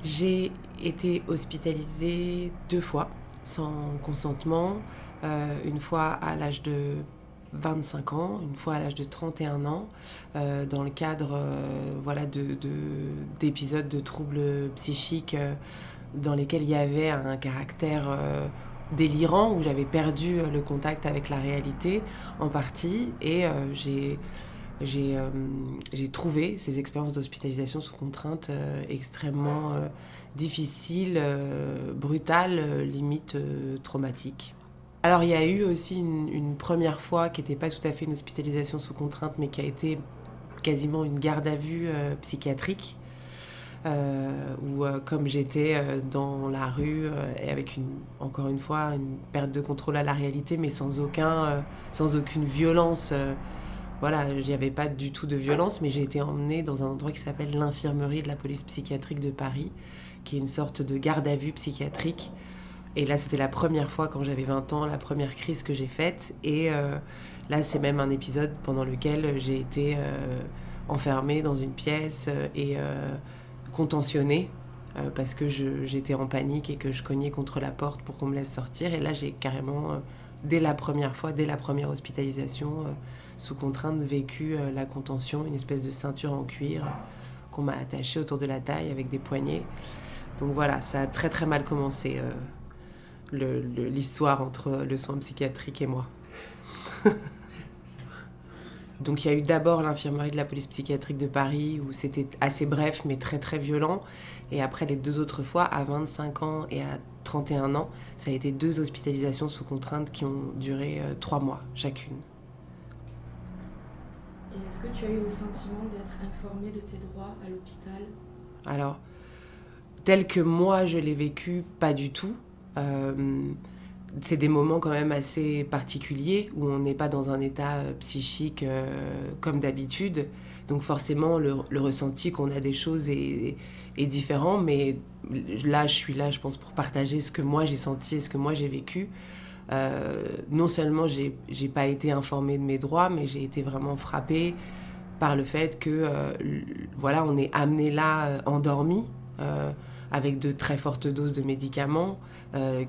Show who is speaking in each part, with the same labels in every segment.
Speaker 1: J'ai été hospitalisée 2 fois sans consentement, une fois à l'âge de 25 ans, une fois à l'âge de 31 ans, dans le cadre voilà, d'épisodes de troubles psychiques dans lesquels il y avait un caractère délirant, où j'avais perdu le contact avec la réalité en partie, et j'ai j'ai trouvé ces expériences d'hospitalisation sous contrainte extrêmement difficiles, brutales, limite traumatiques. Alors il y a eu aussi une première fois qui n'était pas tout à fait une hospitalisation sous contrainte, mais qui a été quasiment une garde à vue psychiatrique, où comme j'étais dans la rue et avec encore une fois une perte de contrôle à la réalité, mais sans aucune violence. Voilà, il n'y avait pas du tout de violence, mais j'ai été emmenée dans un endroit qui s'appelle l'infirmerie de la police psychiatrique de Paris, qui est une sorte de garde à vue psychiatrique. Et là, c'était la première fois quand j'avais 20 ans, la première crise que j'ai faite. Et là, c'est même un épisode pendant lequel j'ai été enfermée dans une pièce et contentionnée parce que j'étais en panique et que je cognais contre la porte pour qu'on me laisse sortir. Et là, j'ai carrément, dès la première fois, dès la première hospitalisation, sous contrainte, vécu la contention, une espèce de ceinture en cuir qu'on m'a attachée autour de la taille avec des poignets. Donc voilà, ça a très très mal commencé, l'histoire entre le soin psychiatrique et moi. Donc il y a eu d'abord l'infirmerie de la police psychiatrique de Paris, où c'était assez bref mais très très violent. Et après, les 2 autres fois, à 25 ans et à 31 ans, ça a été 2 hospitalisations sous contrainte qui ont duré 3 mois chacune.
Speaker 2: Et est-ce que tu as eu le sentiment d'être informé de tes droits à l'hôpital?
Speaker 1: Alors, tel que moi je l'ai vécu, pas du tout. C'est des moments quand même assez particuliers où on n'est pas dans un état psychique comme d'habitude. Donc forcément, le ressenti qu'on a des choses est différent. Mais là, je suis là, je pense, pour partager ce que moi j'ai senti et ce que moi j'ai vécu. Non seulement j'ai pas été informée de mes droits, mais j'ai été vraiment frappée par le fait que voilà, on est amené là endormi, avec de très fortes doses de médicaments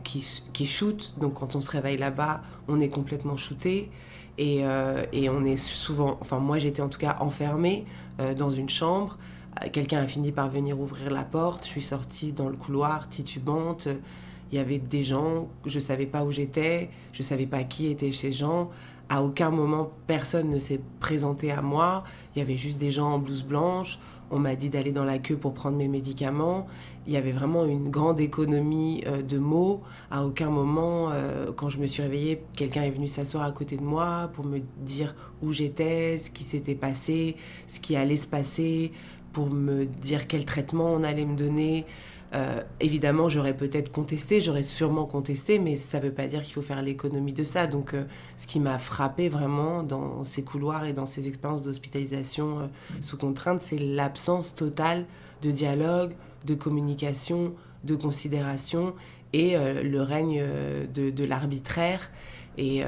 Speaker 1: qui shootent. Donc quand on se réveille là-bas, on est complètement shooté. Et on est souvent, enfin moi j'étais en tout cas enfermée dans une chambre. Quelqu'un a fini par venir ouvrir la porte. Je suis sortie dans le couloir titubante. Il y avait des gens, je ne savais pas où j'étais, je ne savais pas qui étaient ces gens. À aucun moment, personne ne s'est présenté à moi. Il y avait juste des gens en blouse blanche. On m'a dit d'aller dans la queue pour prendre mes médicaments. Il y avait vraiment une grande économie de mots. À aucun moment, quand je me suis réveillée, quelqu'un est venu s'asseoir à côté de moi pour me dire où j'étais, ce qui s'était passé, ce qui allait se passer, pour me dire quel traitement on allait me donner. Évidemment, j'aurais peut-être contesté, j'aurais sûrement contesté, mais ça ne veut pas dire qu'il faut faire l'économie de ça. Donc, ce qui m'a frappé vraiment dans ces couloirs et dans ces expériences d'hospitalisation sous contrainte, c'est l'absence totale de dialogue, de communication, de considération et le règne de l'arbitraire. Et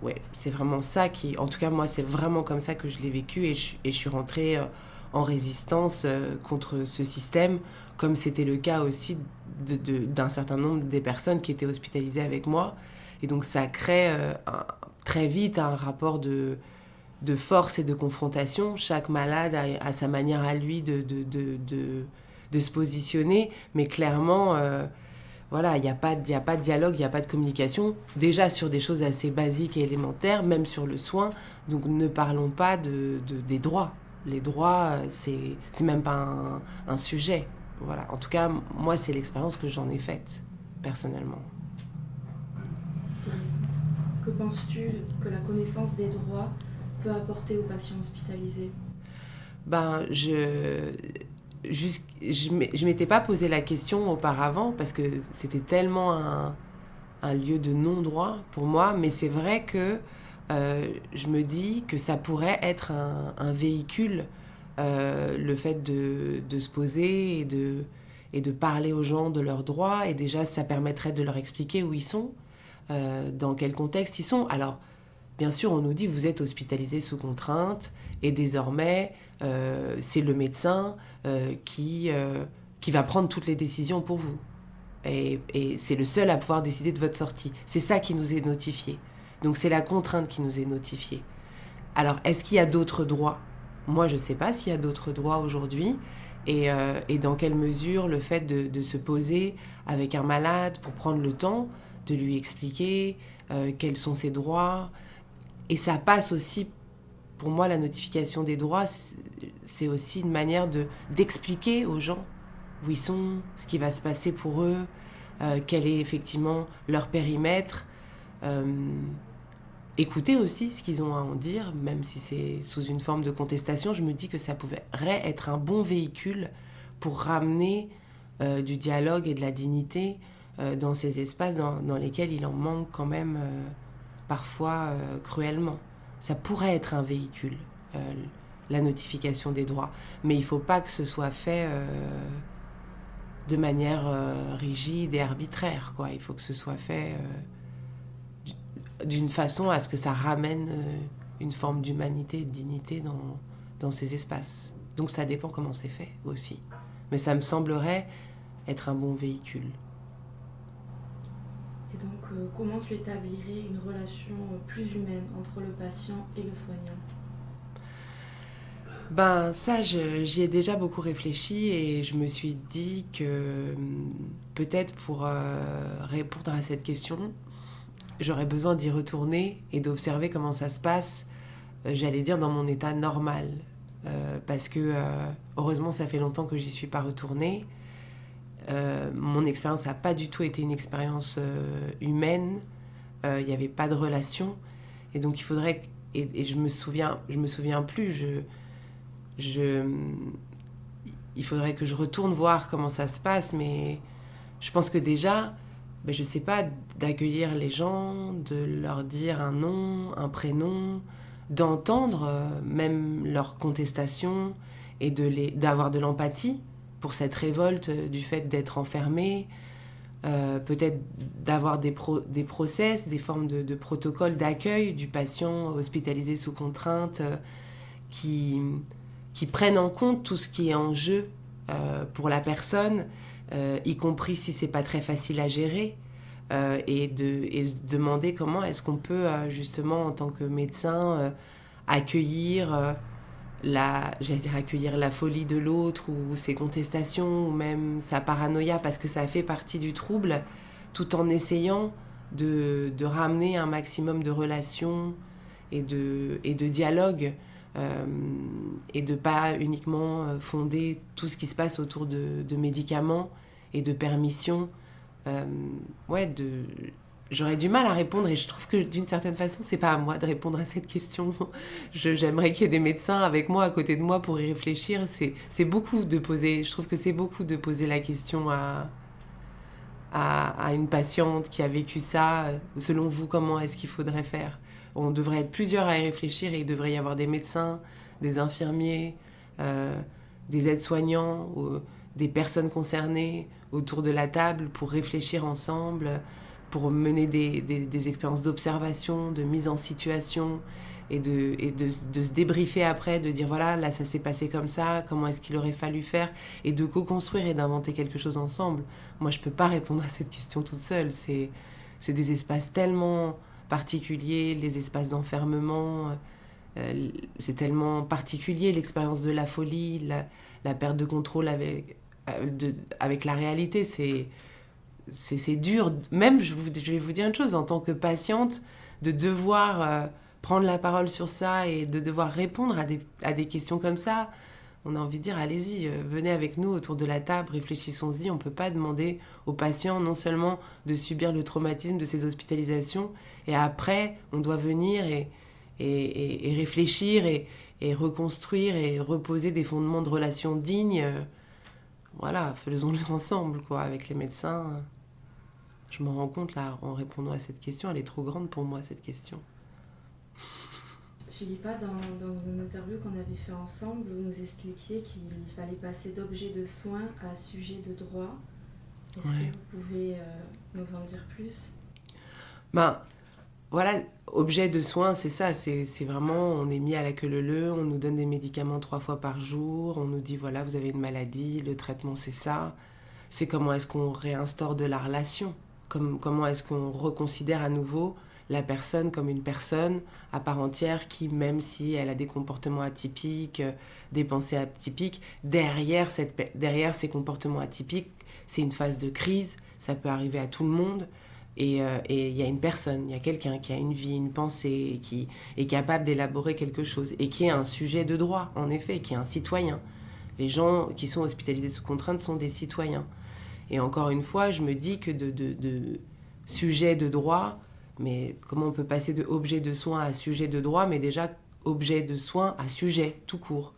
Speaker 1: ouais, c'est vraiment ça qui, en tout cas, moi, c'est vraiment comme ça que je l'ai vécu et je suis rentrée en résistance contre ce système, comme c'était le cas aussi d'un certain nombre des personnes qui étaient hospitalisées avec moi. Et donc ça crée très vite un rapport de force et de confrontation. Chaque malade a sa manière à lui de se positionner, mais clairement, voilà, il n'y a pas de dialogue, il n'y a pas de communication, déjà sur des choses assez basiques et élémentaires, même sur le soin. Donc ne parlons pas des droits. Les droits, c'est même pas un sujet. Voilà. En tout cas, moi, c'est l'expérience que j'en ai faite, personnellement.
Speaker 2: Que penses-tu que la connaissance des droits peut apporter aux patients hospitalisés?
Speaker 1: Ben, je m'étais pas posé la question auparavant parce que c'était tellement un lieu de non-droit pour moi, mais c'est vrai que je me dis que ça pourrait être un véhicule, le fait de se poser et de parler aux gens de leurs droits, et déjà ça permettrait de leur expliquer où ils sont, dans quel contexte ils sont. Alors, bien sûr, on nous dit vous êtes hospitalisé sous contrainte et désormais, c'est le médecin qui va prendre toutes les décisions pour vous. Et c'est le seul à pouvoir décider de votre sortie. C'est ça qui nous est notifié. Donc c'est la contrainte qui nous est notifiée. Alors, est-ce qu'il y a d'autres droits ? Moi, je ne sais pas s'il y a d'autres droits aujourd'hui. Et dans quelle mesure le fait de se poser avec un malade pour prendre le temps de lui expliquer quels sont ses droits. Et ça passe aussi, pour moi, la notification des droits, c'est aussi une manière d'expliquer aux gens où ils sont, ce qui va se passer pour eux, quel est effectivement leur périmètre. Écouter aussi ce qu'ils ont à en dire, même si c'est sous une forme de contestation. Je me dis que ça pourrait être un bon véhicule pour ramener du dialogue et de la dignité dans ces espaces dans lesquels il en manque quand même parfois cruellement. Ça pourrait être un véhicule, la notification des droits. Mais il ne faut pas que ce soit fait de manière rigide et arbitraire, quoi. Il faut que ce soit fait d'une façon à ce que ça ramène une forme d'humanité et de dignité dans ces espaces. Donc ça dépend comment c'est fait aussi. Mais ça me semblerait être un bon véhicule.
Speaker 2: Et donc, comment tu établirais une relation plus humaine entre le patient et le soignant ?
Speaker 1: Ben ça, j'y ai déjà beaucoup réfléchi et je me suis dit que peut-être pour répondre à cette question, j'aurais besoin d'y retourner et d'observer comment ça se passe, j'allais dire dans mon état normal. Parce que heureusement, ça fait longtemps que j'y suis pas retournée. Mon expérience n'a pas du tout été une expérience humaine. Il n'y avait pas de relation. Et donc il faudrait... Et je me souviens plus. Il faudrait que je retourne voir comment ça se passe, mais je pense que déjà, je sais pas, d'accueillir les gens, de leur dire un nom, un prénom, d'entendre même leurs contestations et d'avoir de l'empathie pour cette révolte du fait d'être enfermé, peut-être d'avoir des process, des formes de protocoles d'accueil du patient hospitalisé sous contrainte qui prennent en compte tout ce qui est en jeu pour la personne, y compris si c'est pas très facile à gérer, et se demander comment est-ce qu'on peut justement en tant que médecin accueillir accueillir la folie de l'autre ou ses contestations ou même sa paranoïa parce que ça fait partie du trouble, tout en essayant de ramener un maximum de relations et de dialogue et de pas uniquement fonder tout ce qui se passe autour de médicaments et de permissions. J'aurais du mal à répondre et je trouve que d'une certaine façon, c'est pas à moi de répondre à cette question. J'aimerais qu'il y ait des médecins avec moi, à côté de moi pour y réfléchir. C'est beaucoup de poser, je trouve que c'est beaucoup de poser la question à une patiente qui a vécu ça. Selon vous, comment est-ce qu'il faudrait faire ? On devrait être plusieurs à y réfléchir et il devrait y avoir des médecins, des infirmiers, des aides-soignants, des personnes concernées autour de la table pour réfléchir ensemble, pour mener des expériences d'observation, de mise en situation et de se débriefer après, de dire voilà, là ça s'est passé comme ça, comment est-ce qu'il aurait fallu faire, et de co-construire et d'inventer quelque chose ensemble. Moi je peux pas répondre à cette question toute seule, c'est des espaces tellement particuliers, les espaces d'enfermement, c'est tellement particulier l'expérience de la folie, la perte de contrôle avec la réalité, c'est dur. Même, je vais vous dire une chose, en tant que patiente, de devoir prendre la parole sur ça et de devoir répondre à des questions comme ça, on a envie de dire, allez-y, venez avec nous autour de la table, réfléchissons-y. On ne peut pas demander aux patients non seulement de subir le traumatisme de ces hospitalisations, et après, on doit venir et réfléchir et reconstruire et reposer des fondements de relations dignes. Voilà, faisons-le ensemble, quoi, avec les médecins. Je m'en rends compte, là, en répondant à cette question, elle est trop grande pour moi, cette question.
Speaker 2: Philippa, dans une interview qu'on avait fait ensemble, vous nous expliquiez qu'il fallait passer d'objet de soins à sujet de droit. Est-ce que vous pouvez nous en dire plus ?
Speaker 1: Voilà, objet de soin, c'est ça, c'est vraiment, on est mis à la queue leu-leu, on nous donne des médicaments 3 fois par jour, on nous dit, voilà, vous avez une maladie, le traitement c'est ça. C'est comment est-ce qu'on réinstaure de la relation, comment est-ce qu'on reconsidère à nouveau la personne comme une personne à part entière qui, même si elle a des comportements atypiques, des pensées atypiques, derrière ces comportements atypiques, c'est une phase de crise, ça peut arriver à tout le monde. Et il y a une personne, il y a quelqu'un qui a une vie, une pensée, et qui est capable d'élaborer quelque chose, et qui est un sujet de droit, en effet, qui est un citoyen. Les gens qui sont hospitalisés sous contrainte sont des citoyens. Et encore une fois, je me dis que de sujet de droit, mais comment on peut passer de objet de soin à sujet de droit, mais déjà objet de soin à sujet, tout court.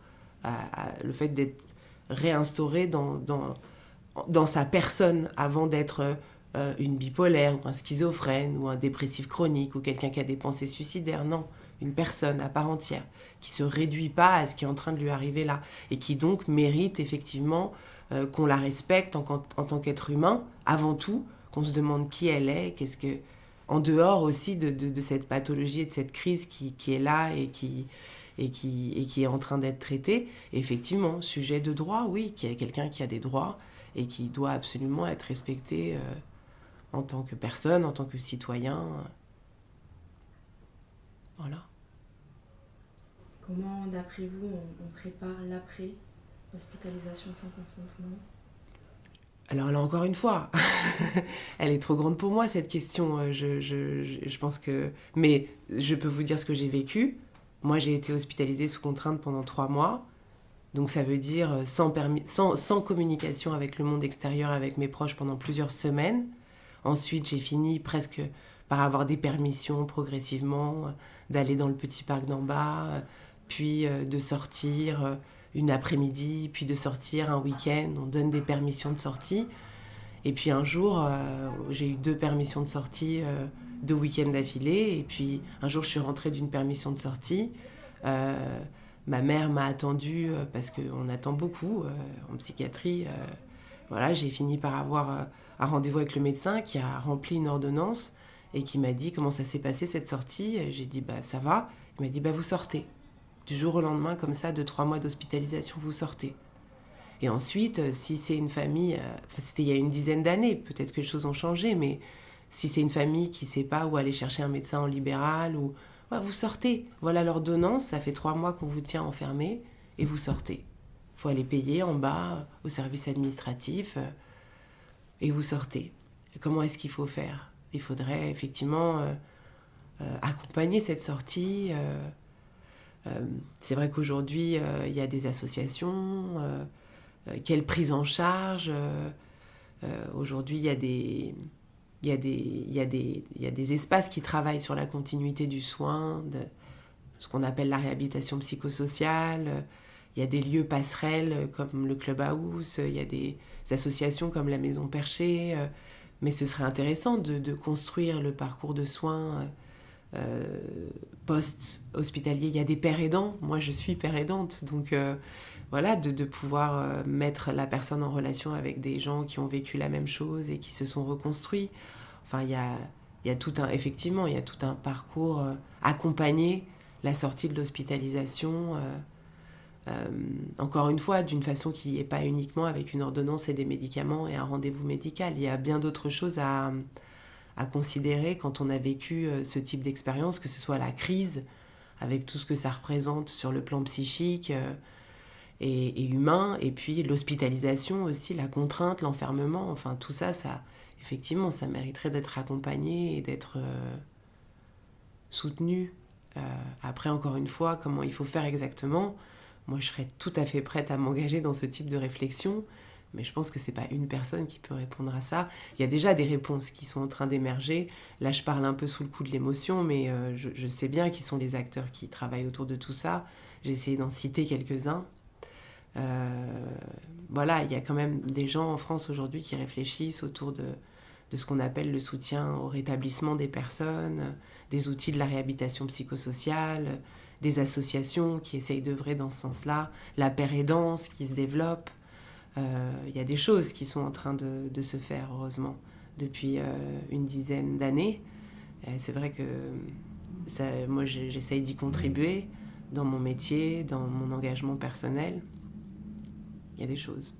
Speaker 1: Le fait d'être réinstauré dans sa personne avant d'être une bipolaire ou un schizophrène ou un dépressif chronique ou quelqu'un qui a des pensées suicidaires. Non, une personne à part entière qui se réduit pas à ce qui est en train de lui arriver là et qui donc mérite effectivement qu'on la respecte en tant qu'être humain avant tout, qu'on se demande qui elle est, en dehors aussi de cette pathologie et de cette crise qui est là et qui est en train d'être traitée. Et effectivement, sujet de droit, oui, qui est quelqu'un qui a des droits et qui doit absolument être respecté en tant que personne, en tant que citoyen. Voilà.
Speaker 2: Comment, d'après vous, on prépare l'après-hospitalisation sans consentement?
Speaker 1: Alors là, encore une fois, elle est trop grande pour moi, cette question. Je pense que... Mais je peux vous dire ce que j'ai vécu. Moi, j'ai été hospitalisée sous contrainte pendant 3 mois. Donc ça veut dire sans communication avec le monde extérieur, avec mes proches pendant plusieurs semaines. Ensuite, j'ai fini presque par avoir des permissions progressivement, d'aller dans le petit parc d'en bas, puis de sortir une après-midi, puis de sortir un week-end. On donne des permissions de sortie. Et puis un jour, j'ai eu 2 permissions de sortie, 2 week-ends d'affilée. Et puis un jour, je suis rentrée d'une permission de sortie. Ma mère m'a attendue parce qu'on attend beaucoup en psychiatrie. Voilà, j'ai fini par avoir un rendez-vous avec le médecin qui a rempli une ordonnance et qui m'a dit comment ça s'est passé cette sortie. Et j'ai dit bah ça va. Il m'a dit bah vous sortez. Du jour au lendemain, comme ça, de 3 mois d'hospitalisation, vous sortez. Et ensuite, si c'est une famille, c'était il y a une dizaine d'années, peut-être que les choses ont changé, mais si c'est une famille qui ne sait pas où aller chercher un médecin en libéral, ou ouais, vous sortez. Voilà l'ordonnance, ça fait 3 mois qu'on vous tient enfermé, et vous sortez. Il faut aller payer en bas, au service administratif, et vous sortez. Et comment est-ce qu'il faut faire? Il faudrait effectivement accompagner cette sortie. C'est vrai qu'aujourd'hui, il y a des associations. Quelle prise en charge aujourd'hui, il y a des espaces qui travaillent sur la continuité du soin, de ce qu'on appelle la réhabilitation psychosociale. Il y a des lieux passerelles comme le Clubhouse, il y a des associations comme la Maison Perchée. Mais ce serait intéressant de construire le parcours de soins post-hospitalier. Il y a des pères aidants. Moi, je suis père aidante. Donc, voilà, de pouvoir mettre la personne en relation avec des gens qui ont vécu la même chose et qui se sont reconstruits. Enfin, il y a tout un... Effectivement, il y a tout un parcours accompagner la sortie de l'hospitalisation. Encore une fois, d'une façon qui n'est pas uniquement avec une ordonnance et des médicaments et un rendez-vous médical. Il y a bien d'autres choses à considérer quand on a vécu ce type d'expérience, que ce soit la crise, avec tout ce que ça représente sur le plan psychique et humain, et puis l'hospitalisation aussi, la contrainte, l'enfermement, enfin tout ça, effectivement, ça mériterait d'être accompagné et d'être soutenu. Après, encore une fois, comment il faut faire exactement, moi je serais tout à fait prête à m'engager dans ce type de réflexion, mais je pense que c'est pas une personne qui peut répondre à ça. Il y a déjà des réponses qui sont en train d'émerger. Là, je parle un peu sous le coup de l'émotion, mais je sais bien qui sont les acteurs qui travaillent autour de tout ça. J'ai essayé d'en citer quelques-uns. Voilà, il y a quand même des gens en France aujourd'hui qui réfléchissent autour de ce qu'on appelle le soutien au rétablissement des personnes, des outils de la réhabilitation psychosociale, des associations qui essayent d'œuvrer dans ce sens-là, la pérédance qui se développe. Il y a des choses qui sont en train de se faire, heureusement, depuis une dizaine d'années. C'est vrai que moi, j'essaye d'y contribuer dans mon métier, dans mon engagement personnel. Il y a des choses.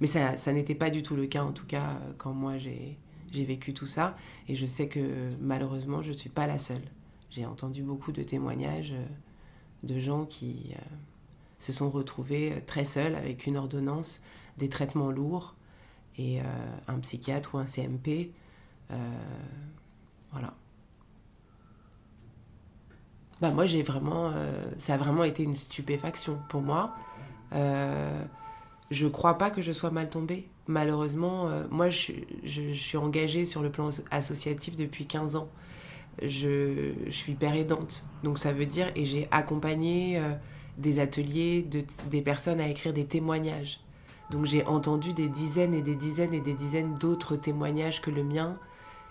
Speaker 1: Mais ça n'était pas du tout le cas, en tout cas, quand moi j'ai vécu tout ça. Et je sais que malheureusement, je ne suis pas la seule. J'ai entendu beaucoup de témoignages de gens qui se sont retrouvés très seuls avec une ordonnance, des traitements lourds et un psychiatre ou un CMP. Voilà. Bah moi, ça a vraiment été une stupéfaction pour moi. Je crois pas que je sois mal tombée. Malheureusement, moi, je suis engagée sur le plan associatif depuis 15 ans. Je suis père aidante. Donc ça veut dire, et j'ai accompagné des ateliers, des personnes à écrire des témoignages. Donc j'ai entendu des dizaines et des dizaines et des dizaines d'autres témoignages que le mien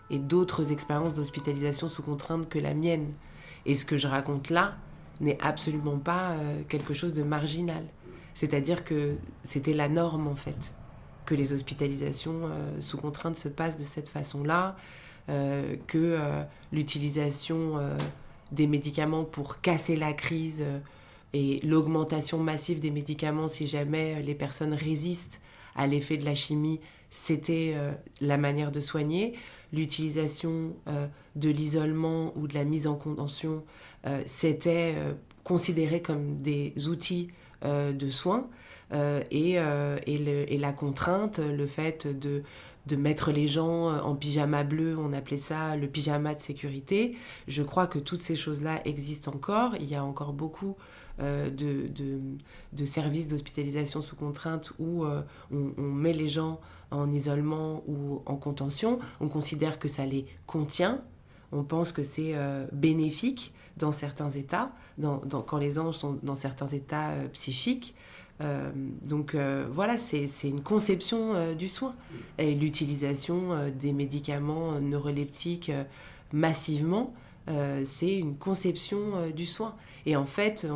Speaker 1: et d'autres expériences d'hospitalisation sous contrainte que la mienne. Et ce que je raconte là n'est absolument pas quelque chose de marginal. C'est-à-dire que c'était la norme en fait, que les hospitalisations sous contrainte se passent de cette façon-là, que l'utilisation des médicaments pour casser la crise et l'augmentation massive des médicaments si jamais les personnes résistent à l'effet de la chimie, c'était la manière de soigner. L'utilisation de l'isolement ou de la mise en contention, c'était considéré comme des outils de soins et la contrainte, le fait de mettre les gens en pyjama bleu, on appelait ça le pyjama de sécurité. Je crois que toutes ces choses-là existent encore. Il y a encore beaucoup de services d'hospitalisation sous contrainte où on met les gens en isolement ou en contention. On considère que ça les contient. On pense que c'est bénéfique dans certains états, quand les gens sont dans certains états psychiques. Donc voilà, c'est une conception du soin. Et l'utilisation des médicaments neuroleptiques massivement, c'est une conception du soin. Et en fait,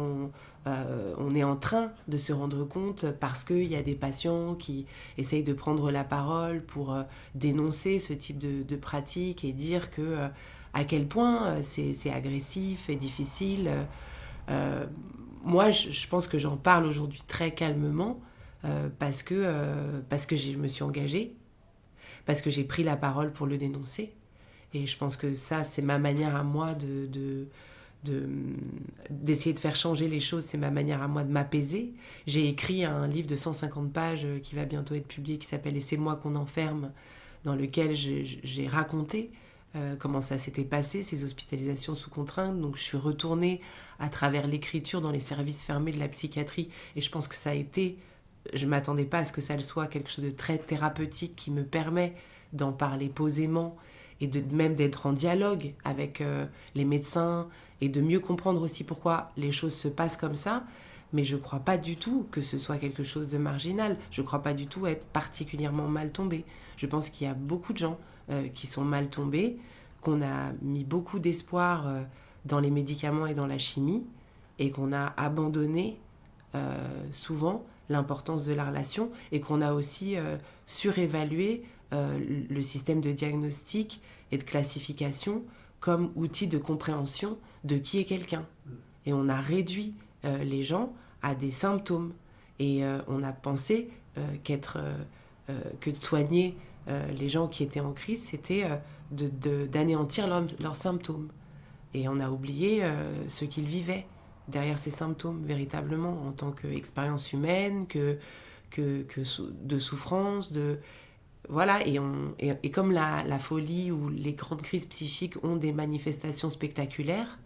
Speaker 1: on est en train de se rendre compte, parce qu'il y a des patients qui essayent de prendre la parole pour dénoncer ce type de pratique et dire que à quel point c'est agressif et difficile. Moi, je pense que j'en parle aujourd'hui très calmement parce que je me suis engagée, parce que j'ai pris la parole pour le dénoncer. Et je pense que ça, c'est ma manière à moi d'essayer de faire changer les choses, c'est ma manière à moi de m'apaiser. J'ai écrit un livre de 150 pages qui va bientôt être publié, qui s'appelle « Et c'est moi qu'on enferme », dans lequel j'ai raconté comment ça s'était passé, ces hospitalisations sous contrainte. Donc je suis retournée à travers l'écriture dans les services fermés de la psychiatrie, et je pense que ça a été, je ne m'attendais pas à ce que ça le soit, quelque chose de très thérapeutique qui me permet d'en parler posément et même d'être en dialogue avec les médecins et de mieux comprendre aussi pourquoi les choses se passent comme ça. Mais je ne crois pas du tout que ce soit quelque chose de marginal. Je ne crois pas du tout être particulièrement mal tombée. Je pense qu'il y a beaucoup de gens qui sont mal tombés, qu'on a mis beaucoup d'espoir dans les médicaments et dans la chimie, et qu'on a abandonné souvent l'importance de la relation, et qu'on a aussi surévalué le système de diagnostic et de classification comme outil de compréhension de qui est quelqu'un. Et on a réduit les gens à des symptômes. Et on a pensé que de soigner les gens qui étaient en crise, c'était d'anéantir leurs symptômes. Et on a oublié ce qu'ils vivaient derrière ces symptômes, véritablement, en tant qu'expérience humaine, de souffrance, voilà. Et comme la folie ou les grandes crises psychiques ont des manifestations spectaculaires,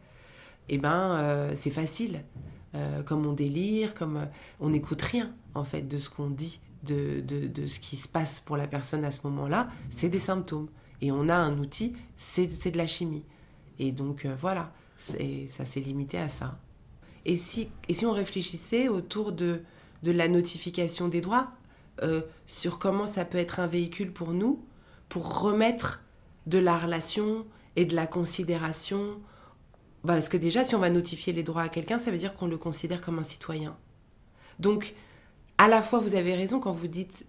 Speaker 1: eh ben, c'est facile. Comme on délire, comme on n'écoute rien, en fait, de ce qu'on dit, de ce qui se passe pour la personne à ce moment-là, c'est des symptômes. Et on a un outil, c'est de la chimie. Et donc, voilà, ça s'est limité à ça. Et si on réfléchissait autour de la notification des droits, sur comment ça peut être un véhicule pour nous, pour remettre de la relation et de la considération. Parce que déjà, si on va notifier les droits à quelqu'un, ça veut dire qu'on le considère comme un citoyen. Donc, à la fois, vous avez raison quand vous dites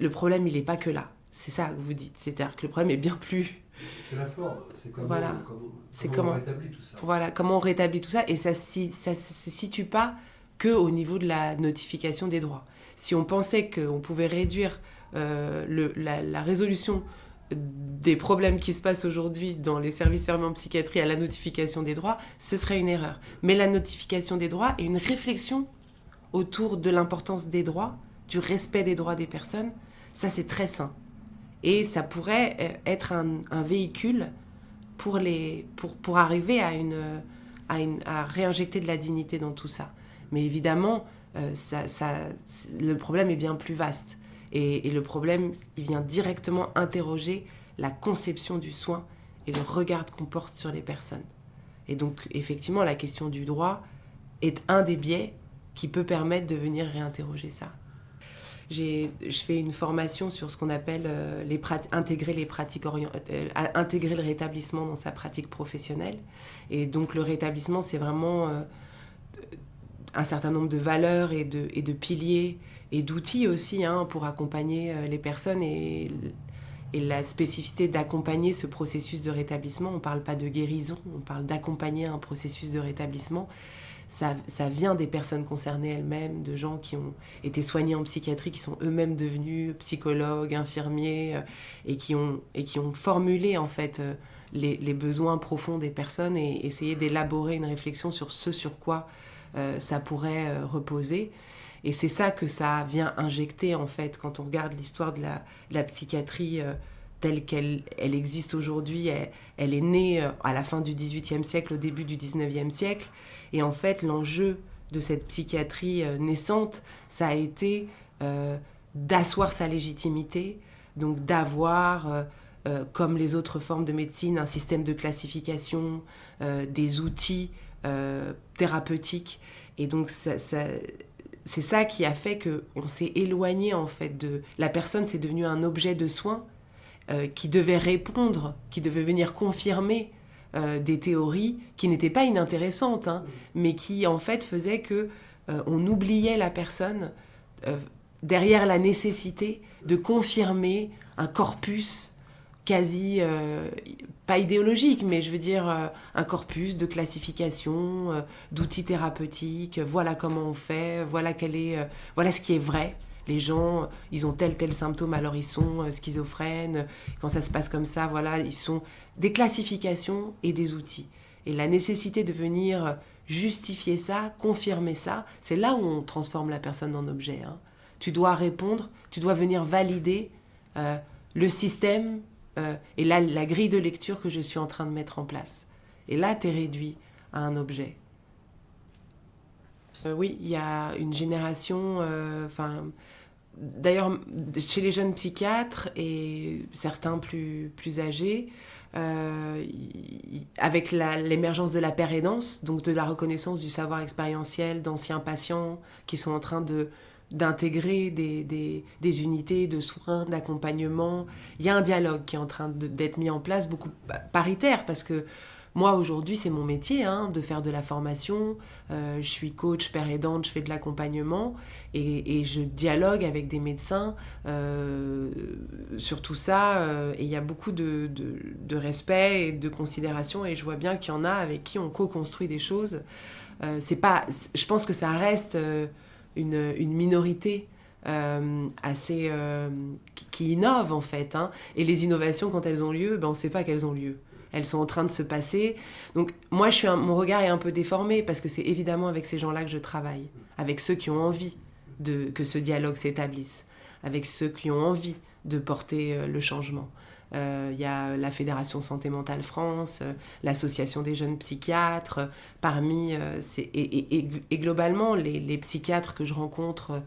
Speaker 1: le problème, il n'est pas que là. C'est ça que vous dites. C'est-à-dire que le problème est bien plus
Speaker 3: C'est la forme, c'est comment,
Speaker 1: Voilà.
Speaker 3: comment on rétablit tout ça.
Speaker 1: Voilà, comment on rétablit tout ça. Et ça se situe pas qu'au niveau de la notification des droits. Si on pensait qu'on pouvait réduire la résolution des problèmes qui se passent aujourd'hui dans les services fermés en psychiatrie à la notification des droits, ce serait une erreur. Mais la notification des droits est une réflexion autour de l'importance des droits, du respect des droits des personnes. Ça, c'est très sain. Et ça pourrait être un véhicule pour arriver à réinjecter de la dignité dans tout ça. Mais évidemment, le problème est bien plus vaste. Et le problème, il vient directement interroger la conception du soin et le regard qu'on porte sur les personnes. Et donc, effectivement, la question du droit est un des biais qui peut permettre de venir réinterroger ça. Je fais une formation sur ce qu'on appelle intégrer le rétablissement dans sa pratique professionnelle. Et donc le rétablissement, c'est vraiment un certain nombre de valeurs et de piliers et d'outils aussi pour accompagner les personnes et la spécificité d'accompagner ce processus de rétablissement. On ne parle pas de guérison, on parle d'accompagner un processus de rétablissement. Ça vient des personnes concernées elles-mêmes, de gens qui ont été soignés en psychiatrie, qui sont eux-mêmes devenus psychologues, infirmiers, et qui ont formulé en fait les besoins profonds des personnes et essayé d'élaborer une réflexion sur ce sur quoi ça pourrait reposer. Et c'est ça que ça vient injecter en fait quand on regarde l'histoire de la psychiatrie telle qu'elle existe aujourd'hui. Elle est née à la fin du XVIIIe siècle, au début du XIXe siècle. Et en fait, l'enjeu de cette psychiatrie naissante, ça a été d'asseoir sa légitimité, donc d'avoir, comme les autres formes de médecine, un système de classification, des outils thérapeutiques. Et donc, c'est ça qui a fait qu'on s'est éloigné, en fait, de... La personne, c'est devenu un objet de soin qui devait répondre, qui devait venir confirmer des théories qui n'étaient pas inintéressantes, mais qui en fait faisaient qu'on oubliait la personne derrière la nécessité de confirmer un corpus quasi, pas idéologique, mais je veux dire un corpus de classification, d'outils thérapeutiques, voilà comment on fait, voilà ce qui est vrai. Les gens, ils ont tel symptôme, alors ils sont schizophrènes. Quand ça se passe comme ça, voilà, ils sont des classifications et des outils. Et la nécessité de venir justifier ça, confirmer ça, c'est là où on transforme la personne en objet. Tu dois répondre, tu dois venir valider le système et la grille de lecture que je suis en train de mettre en place. Et là, tu es réduit à un objet. Oui, il y a une génération... D'ailleurs, chez les jeunes psychiatres et certains plus âgés, avec l'émergence de la pérédance, donc de la reconnaissance du savoir expérientiel d'anciens patients qui sont en train d'intégrer des unités de soins, d'accompagnement, il y a un dialogue qui est en train d'être mis en place, beaucoup paritaire, parce que moi, aujourd'hui, c'est mon métier de faire de la formation. Je suis coach, père aidante, je fais de l'accompagnement et je dialogue avec des médecins sur tout ça. Et il y a beaucoup de respect et de considération et je vois bien qu'il y en a avec qui on co-construit des choses. Je pense que ça reste une minorité assez qui innove en fait. Et les innovations, quand elles ont lieu, on ne sait pas qu'elles ont lieu. Elles sont en train de se passer. Donc moi, mon regard est un peu déformé parce que c'est évidemment avec ces gens-là que je travaille, avec ceux qui ont envie que ce dialogue s'établisse, avec ceux qui ont envie de porter le changement. Y a la Fédération Santé Mentale France, l'Association des jeunes psychiatres, et globalement, les psychiatres que je rencontre.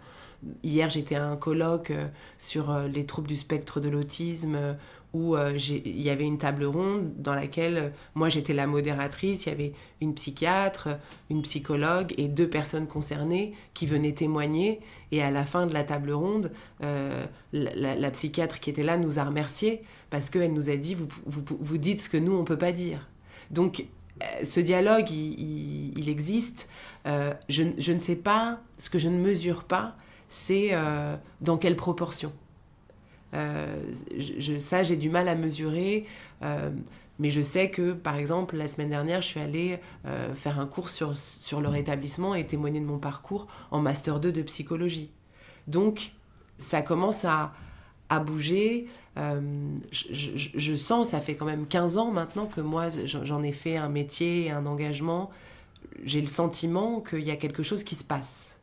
Speaker 1: Hier, j'étais à un colloque sur les troubles du spectre de l'autisme où il y avait une table ronde dans laquelle moi j'étais la modératrice, il y avait une psychiatre, une psychologue et 2 personnes concernées qui venaient témoigner et à la fin de la table ronde, la psychiatre qui était là nous a remerciés parce qu'elle nous a dit vous dites ce que nous on ne peut pas dire. Donc ce dialogue il existe, je ne sais pas, ce que je ne mesure pas c'est dans quelle proportion. Ça, j'ai du mal à mesurer. Mais je sais que, par exemple, la semaine dernière, je suis allée faire un cours sur le rétablissement et témoigner de mon parcours en Master 2 de psychologie. Donc, ça commence à bouger. Je sens, ça fait quand même 15 ans maintenant que moi, j'en ai fait un métier, un engagement. J'ai le sentiment qu'il y a quelque chose qui se passe.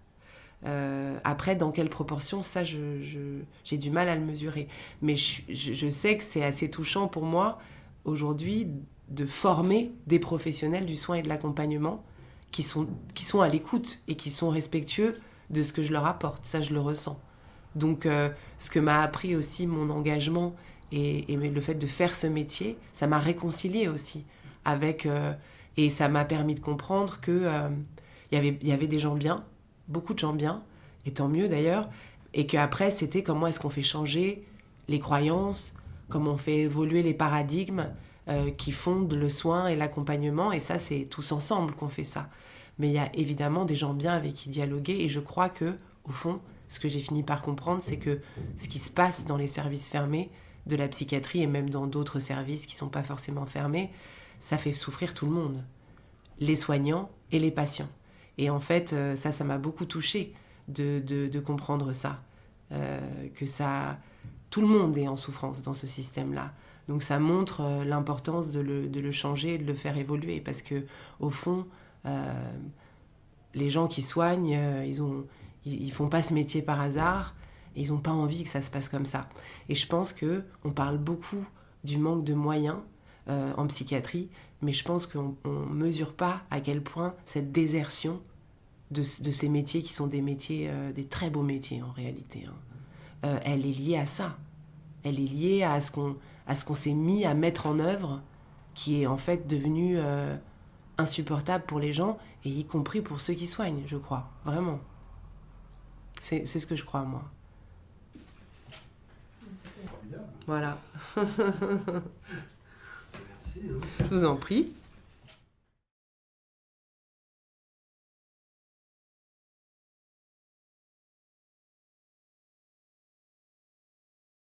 Speaker 1: Après, dans quelle proportion, ça, j'ai du mal à le mesurer. Mais je sais que c'est assez touchant pour moi, aujourd'hui, de former des professionnels du soin et de l'accompagnement qui sont à l'écoute et qui sont respectueux de ce que je leur apporte. Ça, je le ressens. Donc, ce que m'a appris aussi mon engagement et le fait de faire ce métier, ça m'a réconciliée aussi avec... et ça m'a permis de comprendre que y avait des gens bien, beaucoup de gens bien, et tant mieux d'ailleurs, et qu'après, c'était comment est-ce qu'on fait changer les croyances, comment on fait évoluer les paradigmes qui fondent le soin et l'accompagnement, et ça, c'est tous ensemble qu'on fait ça. Mais il y a évidemment des gens bien avec qui dialoguer, et je crois que, au fond, ce que j'ai fini par comprendre, c'est que ce qui se passe dans les services fermés de la psychiatrie, et même dans d'autres services qui ne sont pas forcément fermés, ça fait souffrir tout le monde, les soignants et les patients. Et en fait, ça m'a beaucoup touchée de comprendre ça, que tout le monde est en souffrance dans ce système-là. Donc ça montre l'importance de le changer et de le faire évoluer, parce que au fond, les gens qui soignent, ils font pas ce métier par hasard, et ils n'ont pas envie que ça se passe comme ça. Et je pense qu'on parle beaucoup du manque de moyens en psychiatrie, mais je pense qu'on ne mesure pas à quel point cette désertion de ces métiers qui sont des métiers, des très beaux métiers en réalité, elle est liée à ça. Elle est liée à ce qu'on s'est mis à mettre en œuvre, qui est en fait devenu insupportable pour les gens, et y compris pour ceux qui soignent, je crois, vraiment. C'est ce que je crois, moi. Voilà.
Speaker 3: Merci.
Speaker 1: Je vous en prie.